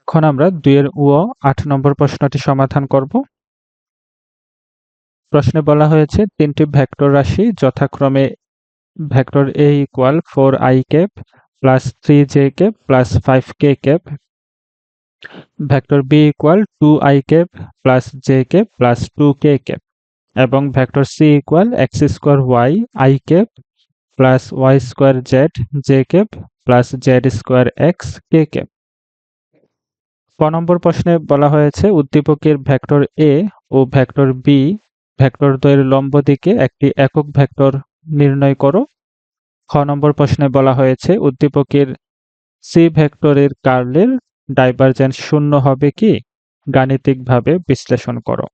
এখন আমরা ২ এর ও ৮ নম্বর প্রশ্নটি সমাধান করব। প্রশ্নে বলা হয়েছে ৩ টি ভেক্টর রাশি যথাক্রমে vector A equal 4i cap plus 3j cap plus 5k cap, vector B equal 2i cap plus j cap plus 2k cap এবং vector C equal x square y i cap plus y square z j cap plus z square x k cap. ক number প্রশ্নে বলা হয়েছে উদ্দীপকের vector A ও vector B ভেক্টরদ্বয়ের লম্ব দিকে একটি একক ভেক্টর নির্ণয় করো। খ নম্বর প্রশ্নে বলা হয়েছে উদ্দীপকের C ভেক্টরের কার্লের ডাইভারজেন্স শূন্য হবে কি? গাণিতিকভাবে বিশ্লেষণ করো।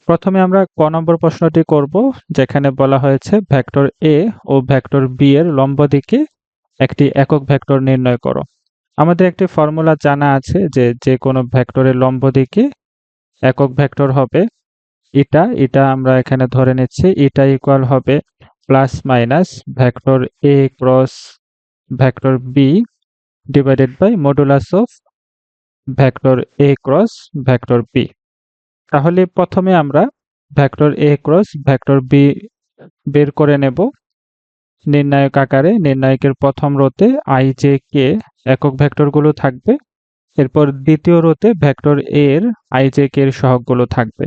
প্রথমে আমরা ক নম্বর প্রশ্নটি করব, যেখানে বলা হয়েছে ভেক্টর A ও ভেক্টর B এর লম্ব দিকে একটি একক ভেক্টর নির্ণয় করো। আমাদের একটি ফর্মুলা জানা আছে যে কোনো ভেক্টরের লম্ব দিকে একক ভেক্টর হবে এটা আমরা এখানে ধরে নিচ্ছি। এটা ইকুয়াল হবে plus minus vector A cross vector B divided by modulus of vector A cross vector B। তাহলে প্রথমে আমরা vector A cross vector B বের করে নেব নির্ণায়ক আকারে। নির্ণায়কের প্রথম রোতে i j k একক ভেক্টরগুলো থাকবে, এরপর দ্বিতীয় রোতে ভেক্টর A এর i j k এর সহগগুলো থাকবে।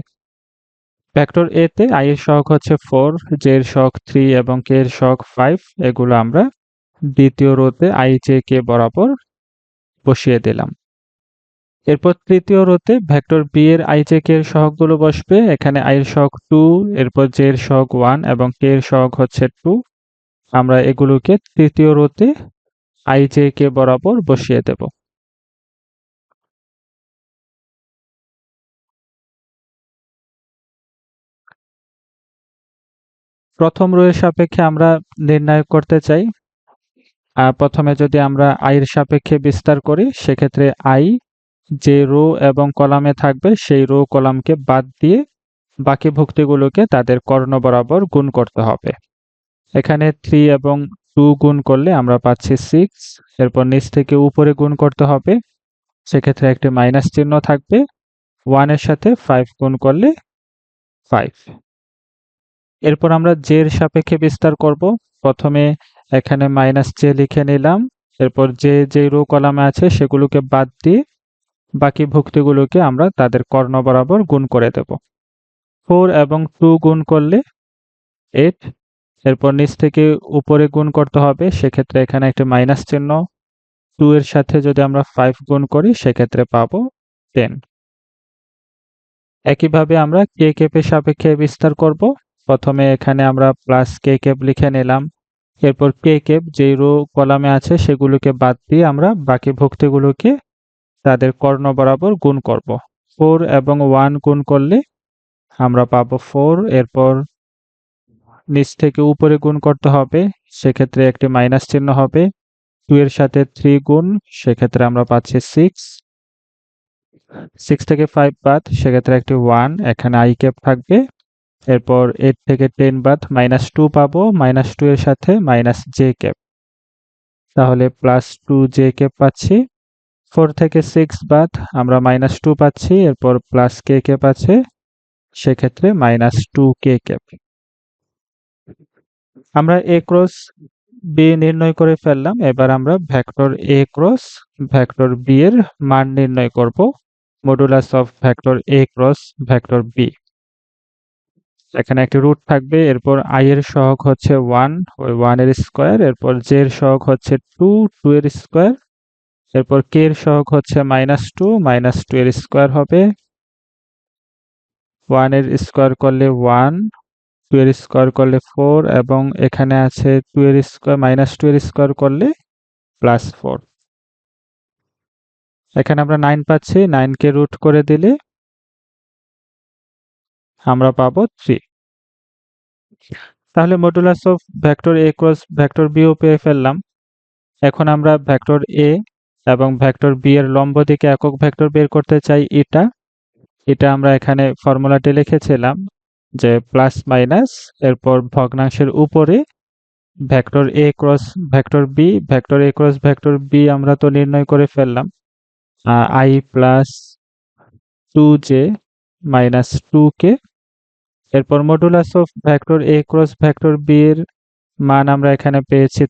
ভেক্টর A তে i এর সহগ হচ্ছে 4, j এর সহগ 3 এবং k এর সহগ 5। এগুলো আমরা দ্বিতীয় রোতে i j k বরাবর বসিয়ে দিলাম। এরপর তৃতীয় রোতে ভেক্টর B এর i j k এর সহগগুলো বসবে। এখানে i এর সহগ 2, এরপর j এর সহগ 1 এবং k এর সহগ হচ্ছে 2। আমরা এগুলোকে তৃতীয় রোতে i j k বরাবর বসিয়ে দেব। প্রথম রো এর সাপেক্ষে আমরা নির্ণয় করতে চাই। প্রথমে যদি আমরা i এর সাপেক্ষে বিস্তার করি, সেক্ষেত্রে i যে রো এবং কলামে থাকবে সেই রো কলামকে বাদ দিয়ে বাকি ভুক্তিগুলোকে তাদের কর্ণ বরাবর গুণ করতে হবে। এখানে 3 এবং 2 গুণ করলে আমরা পাচ্ছি 6। এরপর নিচ থেকে উপরে গুণ করতে হবে, সেক্ষেত্রে একটি মাইনাস চিহ্ন থাকবে। 1 এর সাথে 5 গুণ করলে 5। এরপর আমরা j এর সাপেক্ষে বিস্তার করব। প্রথমে এখানে মাইনাস j লিখে নিলাম, এরপর যে রো কলামে আছে সেগুলোকে বাদ দিয়ে বাকি ভুক্তিগুলোকে আমরা তাদের কর্ণ বরাবর গুণ করে দেব। 4 এবং 2 গুণ করলে 8। এরপর নিচ থেকে উপরে গুণ করতে হবে, সেক্ষেত্রে এখানে একটি মাইনাস চিহ্ন। 2 এর সাথে যদি আমরা 5 গুণ করি সেক্ষেত্রে পাবো 10। একইভাবে আমরা k ক্যাপের সাপেক্ষে বিস্তার করব। প্রথমে এখানে আমরা প্লাস k ক্যাপ লিখে নিলাম, এরপর k ক্যাপ যে রো কলামে আছে সেগুলোকে বাদ দিয়ে আমরা বাকি ভুক্তিগুলোকে তাদের কর্ণ বরাবর গুণ করব। 4 এবং 1 গুণ করলে আমরা পাবো 4। এরপর নিচ থেকে উপরে গুণ করতে হবে, সেক্ষেত্রে একটি মাইনাস চিহ্ন হবে। 2 এর সাথে 3 গুণ, সেক্ষেত্রে আমরা পাচ্ছি 6। 6 থেকে 5 বাদ, সেক্ষেত্রে একটি 1, এখানে i ক্যাপ থাকবে। এরপর 8 থেকে 10 বাদ, -2 পাবো। -2 এর সাথে মাইনাস j ক্যাপ, তাহলে প্লাস 2j ক্যাপ পাচ্ছি। 4 থেকে 6 বাদ, আমরা -2 পাচ্ছি। এরপর প্লাস k ক্যাপ আছে, সেক্ষেত্রে -2k ক্যাপ। আমরা a ক্রস b নির্ণয় করে ফেললাম। এবার আমরা vector a cross vector b এর মান নির্ণয় করব, modulus of vector a cross vector b। এখানে একটি রুট থাকবে, এরপর i এর সহগ হচ্ছে 1, ওই 1 এর স্কয়ার, এরপর j এর সহগ হচ্ছে 2, 2 এর স্কয়ার, এরপর k এর সহগ হচ্ছে -2, -2 এর স্কয়ার হবে। 1 এর স্কয়ার করলে 1, 2 এর স্কয়ার করলে 4 এবং এখানে আছে 2 এর স্কয়ার, -2 এর স্কয়ার করলে +4। এখানে আমরা 9 পাচ্ছি, 9 কে রুট করে দিলে আমরা পাবো 3। তাহলে modulus of vector a cross vector b ও পেয়ে ফেললাম। এখন আমরা ভেক্টর a এবং ভেক্টর b এর লম্ব দিকে একক ভেক্টর বের করতে চাই এটা আমরা এখানে ফর্মুলাটি লিখেছিলাম যে প্লাস মাইনাস, এরপর ভগ্নাংশের উপরে vector A cross vector B আমরা তো নির্ণয় করে ফেললাম। I plus 2j minus 2k। এরপর modulus of vector A cross vector B এর মান আমরা এখানে পেয়েছি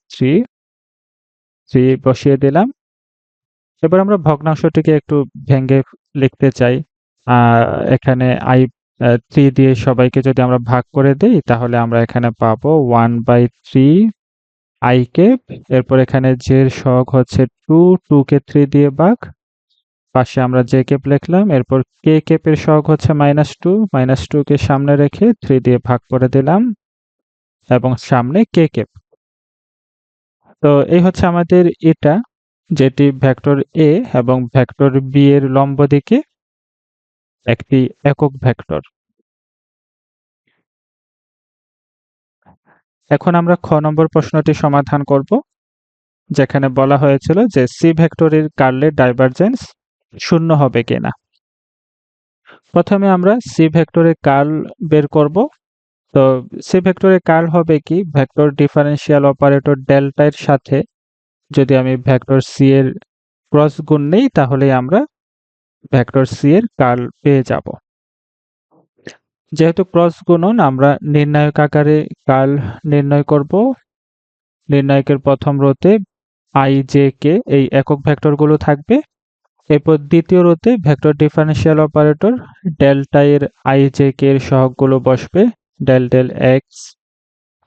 3 বসিয়ে দিলাম। এবার আমরা ভগ্নাংশটিকে একটু ভেঙে লিখতে চাই। এখানে I 3 দিয়ে সবাইকে যদি আমরা ভাগ করে দেই তাহলে আমরা এখানে পাবো 1/3 I ক্যাপ। এরপর এখানে j এর সহগ হচ্ছে 2 কে 3 দিয়ে ভাগ, পাশে আমরা j ক্যাপ লিখলাম। এরপর k ক্যাপের সহগ হচ্ছে -2 কে সামনে রেখে 3 দিয়ে ভাগ করে দিলাম এবং সামনে k ক্যাপ। তো এই হচ্ছে আমাদের এটা, যেটি ভেক্টর a এবং ভেক্টর b এর লম্ব দিকে একটি একক ভেক্টর। এখন আমরা খ নম্বর প্রশ্নটি সমাধান করব, যেখানে বলা হয়েছিল যে সি ভেক্টরের কার্লের ডাইভারজেন্স 0 হবে কিনা। প্রথমে আমরা সি ভেক্টরের কার্ল বের করব। তো সি ভেক্টরের কার্ল হবে কি, ভেক্টর ডিফারেন্সিয়াল অপারেটর ডেল্টা এর সাথে যদি আমি ভেক্টর সি এর ক্রস গুণ নেই তাহলেই আমরা ভেক্টর সি এর কার্ল পেয়ে যাব। যেহেতু ক্রস গুণন, আমরা নির্ণায়ক আকারে কার্ল নির্ণয় করব। নির্ণায়কের প্রথম রোতে i j k এই একক ভেক্টরগুলো থাকবে। এরপর দ্বিতীয় রোতে ভেক্টর ডিফারেন্সিয়াল অপারেটর ডেল্টা এর i j k এর সহগগুলো বসবে, del del x,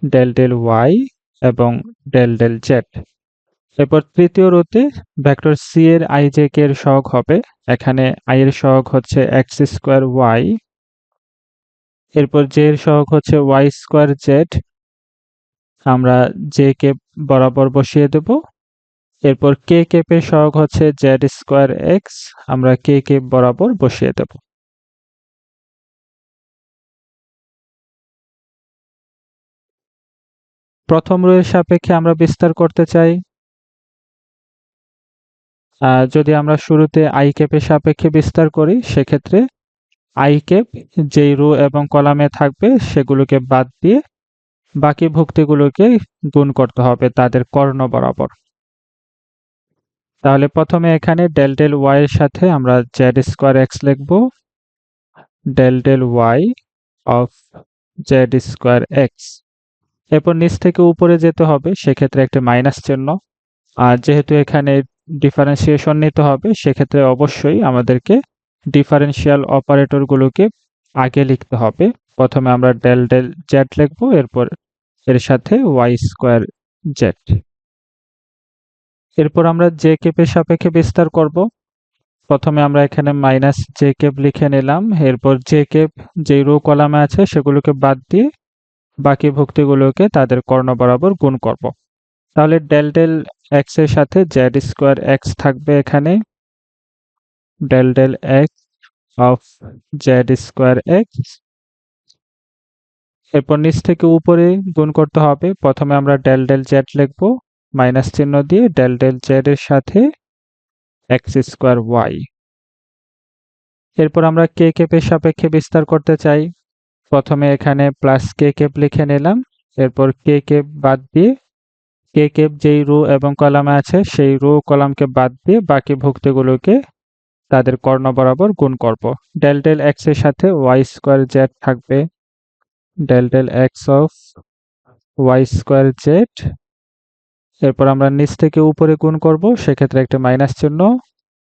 del del y এবং ডেল ডেল z। এরপর তৃতীয় রোতে ভেক্টর c এর i j k এর সহগ হবে, এখানে i এর সহগ হচ্ছে x স্কয়ার y। এরপর j এর সহগ হচ্ছে y স্কয়ার z, আমরা j কে বরাবর বসিয়ে দেব। এরপর k ক্যাপের সহগ হচ্ছে z স্কয়ার x, আমরা k কে বরাবর বসিয়ে দেব। প্রথম রো এর সাপেক্ষে আমরা বিস্তার করতে চাই। যদি আমরা শুরুতে i ক্যাপের সাপেক্ষে বিস্তার করি সেক্ষেত্রে i ক্যাপ যেই রো এবং কলামে থাকবে সেগুলোকে বাদ দিয়ে বাকি ভুক্তিগুলোকে গুণ করতে হবে তাদের কর্ণ বরাবর। তাহলে প্রথমে এখানে ডেল ডেল y এর সাথে আমরা z স্কয়ার x লিখব, del del y of z square x। এরপর নিচ থেকে উপরে যেতে হবে, সেক্ষেত্রে একটা মাইনাস চিহ্ন। আর যেহেতু এখানে ডিফারেন্সিয়েশন নিতে হবে সেক্ষেত্রে অবশ্যই আমাদেরকে ডিফারেন্সিয়াল অপারেটরগুলোকে আগে লিখতে হবে। প্রথমে আমরা ডেল ডেল z লিখব, এরপর এর সাথে y স্কয়ার z। এরপর আমরা j ক্যাপের সাপেক্ষে বিস্তার করব। প্রথমে আমরা এখানে মাইনাস j ক্যাপ লিখে নিলাম, এরপর j ক্যাপ যে রো কলামে আছে সেগুলোকে বাদ দিয়ে বাকি ভুক্তিগুলোকে তাদের কর্ণ বরাবর গুণ করব। তাহলে ডেল ডেল x এর সাথে z স্কয়ার x থাকবে এখানে, del del x of z square x। এরপর নিচ থেকে উপরে গুণ করতে হবে। প্রথমে আমরা ডেল ডেল z লিখব মাইনাস চিহ্ন দিয়ে, ডেল ডেল z এর সাথে x স্কয়ার y। এরপর আমরা k ক্যাপের সাপেক্ষে বিস্তার করতে চাই। প্রথমে এখানে প্লাস k ক্যাপ লিখে নিলাম, এরপর k ক্যাপ বাদ দিয়ে k ক্যাপ যেই রো এবং কলামে আছে সেই রো কলামকে বাদ দিয়ে বাকি ভুক্তিগুলোকে তাদের কর্ণ বরাবর গুণ করব। ডেল ডেল x এর সাথে y স্কয়ার z থাকবে, del del x of y square z। এরপর আমরা নিচ থেকে উপরে গুণ করব, সেক্ষেত্রে একটা মাইনাস চিহ্ন,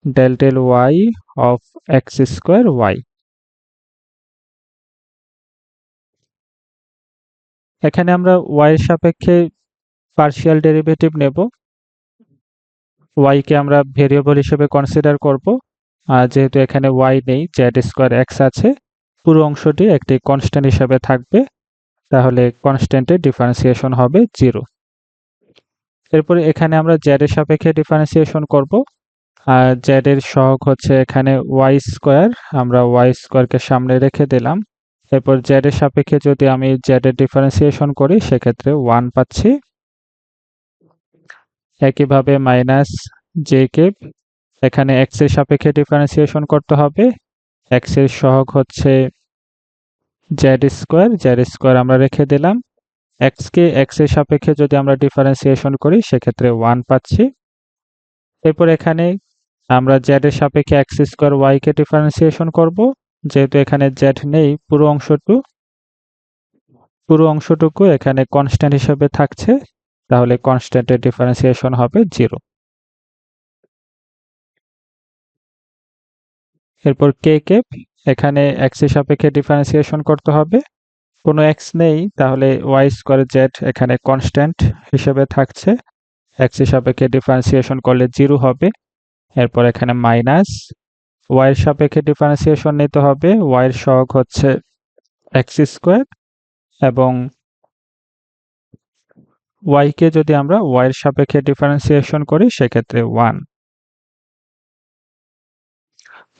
del del y of x square y। এখানে আমরা y এর সাপেক্ষে পার্শিয়াল ডেরিভেটিভ নেব। y কে আমরা ভেরিয়েবল হিসেবে কনসিডার করব, আর যেহেতু এখানে y নেই, z স্কয়ার x আছে, পুরো অংশটি একটি কনস্ট্যান্ট হিসেবে থাকবে, তাহলে কনস্ট্যান্টের ডিফারেন্সিয়েশন হবে 0। এরপরে এখানে আমরা z এর সাপেক্ষে ডিফারেন্সিয়েশন করব, আর z এর সহগ হচ্ছে এখানে y স্কয়ার, আমরা y স্কয়ারকে সামনে রেখে দিলাম। এরপর z এর সাপেক্ষে যদি আমি z এর ডিফারেন্সিয়েশন করি সেক্ষেত্রে 1 পাচ্ছি। একইভাবে মাইনাস j ক্যাপ, এখানে x এর সাপেক্ষে ডিফারেন্সিয়েশন করতে হবে, x এর সহগ হচ্ছে z স্কয়ার আমরা রেখে দিলাম। x কে x এর সাপেক্ষে যদি আমরা ডিফারেন্সিয়েশন করি সেক্ষেত্রে 1 পাচ্ছি। এরপর এখানে আমরা z এর সাপেক্ষে x স্কয়ার y কে ডিফারেন্সিয়েশন করব। যেহেতু এখানে z নেই, পুরো অংশটুকু এখানে কনস্ট্যান্ট হিসেবে থাকছে, তাহলে কনস্ট্যান্টের ডিফারেন্সিয়েশন হবে 0। এরপর k কে এখানে x এর সাপেক্ষে ডিফারেন্সিয়েশন করতে হবে। কোনো x নেই, তাহলে y স্কয়ার z এখানে কনস্ট্যান্ট হিসেবে থাকছে, x এর সাপেক্ষে ডিফারেন্সিয়েশন করলে 0 হবে। এরপর এখানে মাইনাস y এর সাপেক্ষে ডিফারেন্সিয়েশন নিতে হবে, y এর সহগ হচ্ছে x স্কয়ার এবং y কে যদি আমরা y এর সাপেক্ষে ডিফারেন্সিয়েশন করি সেক্ষেত্রে 1।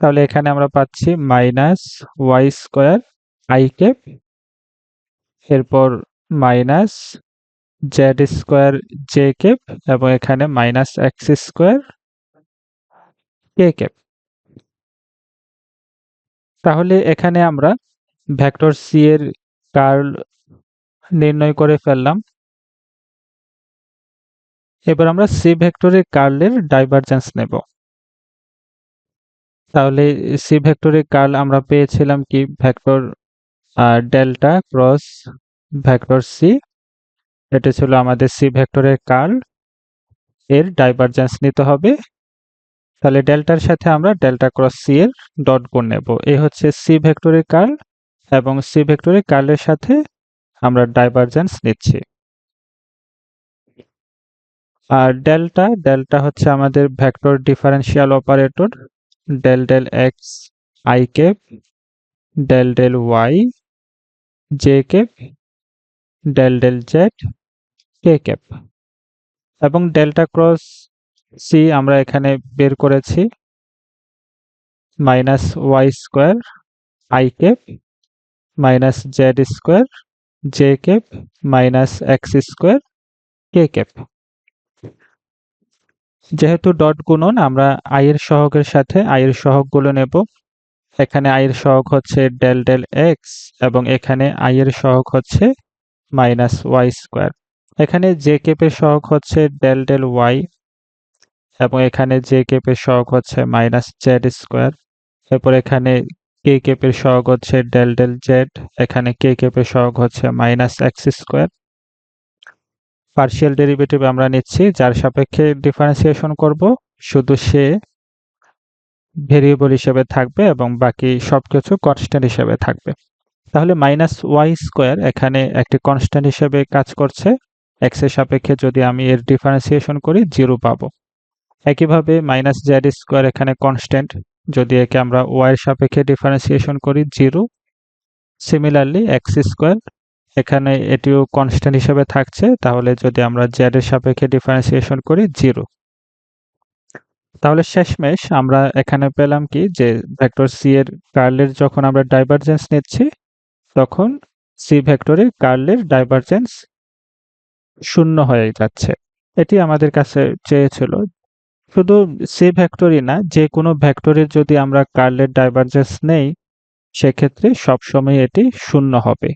তাহলে এখানে আমরা পাচ্ছি minus y square i cap, এরপর minus z square j cap এবং এখানে minus x square k cap. তাহলে এখানে আমরা ভেক্টর c এর কার্ল নির্ণয় করে ফেললাম। এবার আমরা c ভেক্টরের কার্লের ডাইভারজেন্স নেব। তাহলে c ভেক্টরের কার্ল আমরা পেয়েছিলাম কি, vector delta cross vector c। এটা ছিল আমাদের c ভেক্টরের কার্ল, এর ডাইভারজেন্স নিতে হবে। তাহলে ডেল্টার সাথে আমরা ডেল্টা ক্রস c এর ডট গুণ নেব। এই হচ্ছে c ভেক্টরের কার্ল এবং c ভেক্টরের কার্লের সাথে আমরা ডাইভারজেন্স নিচ্ছি। আর ডেল্টা হচ্ছে আমাদের vector differential operator, del del x i cap, del del y j cap, del del z k cap. এবং ডেল্টা ক্রস c আমরা এখানে বের করেছি, minus y square i cap minus z square j cap minus x square k cap. যেহেতু dot গুণন, আমরা i এর সহগের সাথে i এর সহগগুলো নেব। এখানে i এর সহগ হচ্ছে ডেল ডেল x এবং এখানে i এর সহগ হচ্ছে মাইনাস y স্কয়ার। এখানে j ক্যাপের সহগ হচ্ছে ডেল ডেল y এবং এখানে j ক্যাপের সহগ হচ্ছে মাইনাস z স্কয়ার। এরপর এখানে k ক্যাপের সহগ হচ্ছে ডেল ডেল z, এখানে k ক্যাপের সহগ হচ্ছে minus x square. Partial derivative আমরা নিচ্ছি, যার সাপেক্ষে ডিফারেন্সিয়েশন করব শুধু সে ভেরিয়েবল হিসেবে থাকবে এবং বাকি সবকিছু কনস্ট্যান্ট হিসেবে থাকবে। তাহলে মাইনাস ওয়াই স্কোয়ার এখানে একটি কনস্ট্যান্ট হিসেবে কাজ করছে, x এর সাপেক্ষে যদি আমি এর ডিফারেন্সিয়েশন করি 0 পাবো। একইভাবে মাইনাস জেড স্কোয়ার এখানে কনস্ট্যান্ট, যদি একে আমরা y এর সাপেক্ষে ডিফারেন্সিয়েশন করি 0। সিমিলারলি এক্স স্কোয়ার এখানে এটিও কনস্ট্যান্ট হিসেবে থাকছে, তাহলে যদি আমরা z এর সাপেক্ষে ডিফারেন্সিয়েশন করি 0। তাহলে শেষমেশ আমরা এখানে পেলাম কি, যে ভেক্টর c এর কার্লের যখন আমরা ডাইভারজেন্স নিচ্ছি তখন c ভেক্টরের কার্লের ডাইভারজেন্স 0 হয়ে যাচ্ছে। এটি আমাদের কাছে চেয়েছিল। শুধু c ভেক্টরই না, যে কোনো ভেক্টরের যদি আমরা কার্লের ডাইভারজেন্স নেই সেক্ষেত্রে সবসময় এটি 0 হবে।